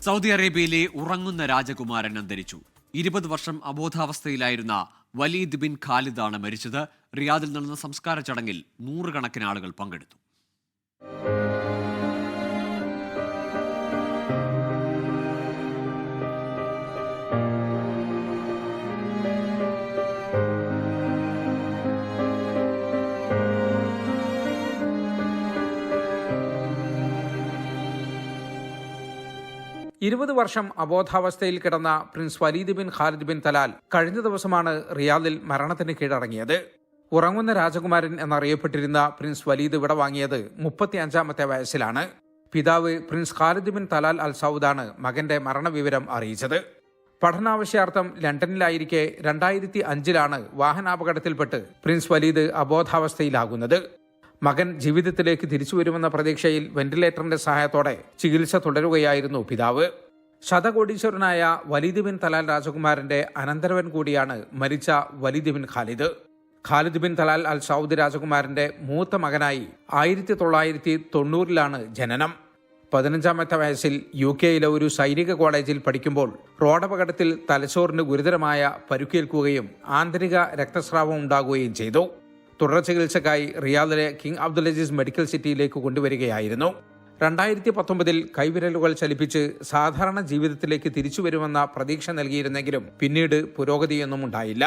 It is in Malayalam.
സൗദി അറേബ്യയിലെ ഉറങ്ങുന്ന രാജകുമാരൻ അന്തരിച്ചു. 20 വർഷം അബോധാവസ്ഥയിലായിരുന്ന വലീദ് ബിൻ ഖാലിദാണ് മരിച്ചത്. റിയാദിൽ നടന്ന സംസ്കാര ചടങ്ങിൽ നൂറുകണക്കിന് ആളുകൾ പങ്കെടുത്തു. ഇരുപത് വർഷം അബോധാവസ്ഥയിൽ കിടന്ന prince Waleed bin Khalid bin Talal കഴിഞ്ഞ ദിവസമാണ് റിയാദിൽ മരണത്തിന് കീഴടങ്ങിയത്. ഉറങ്ങുന്ന രാജകുമാരൻ എന്നറിയപ്പെട്ടിരുന്ന പ്രിൻസ് വലീദ് വിടവാങ്ങിയത് 35-ാമത്തെ വയസ്സിലാണ്. പിതാവ് prince Khalid bin Talal Al സൗദാണ് മകന്റെ മരണവിവരം അറിയിച്ചത്. പഠനാവശ്യാർത്ഥം ലണ്ടനിലായിരിക്കെ 2005-ലാണ് വാഹനാപകടത്തിൽപ്പെട്ട് പ്രിൻസ് വലീദ് അബോധാവസ്ഥയിലാകുന്നത്. മകൻ ജീവിതത്തിലേക്ക് തിരിച്ചുവരുമെന്ന പ്രതീക്ഷയിൽ വെന്റിലേറ്ററിന്റെ സഹായത്തോടെ ചികിത്സ തുടരുകയായിരുന്നു പിതാവ്. ശതകോടീശ്വരനായ വലീദ് ബിൻ തലാൽ രാജകുമാരന്റെ അനന്തരവൻ കൂടിയാണ് മരിച്ച Waleed bin Khalid. Khalid bin Talal Al Saud രാജകുമാരന്റെ മൂത്ത മകനായി 1990-ലാണ് ജനനം. 15-ാമത്തെ വയസ്സിൽ UK-യിലെ ഒരു സൈനിക കോളേജിൽ പഠിക്കുമ്പോൾ റോഡപകടത്തിൽ തലച്ചോറിന് ഗുരുതരമായ പരുക്കേൽക്കുകയും ആന്തരിക രക്തസ്രാവം ഉണ്ടാകുകയും ചെയ്തു. തുടർ ചികിത്സക്കായി റിയാദിലെ കിങ് അബ്ദുൽ മെഡിക്കൽ സിറ്റിയിലേക്ക് കൊണ്ടുവരികയായിരുന്നു. 2019-ൽ കൈവിരലുകൾ ചലിപ്പിച്ച് സാധാരണ ജീവിതത്തിലേക്ക് തിരിച്ചുവരുമെന്ന പ്രതീക്ഷ നൽകിയിരുന്നെങ്കിലും പിന്നീട് പുരോഗതിയൊന്നും ഉണ്ടായില്ല.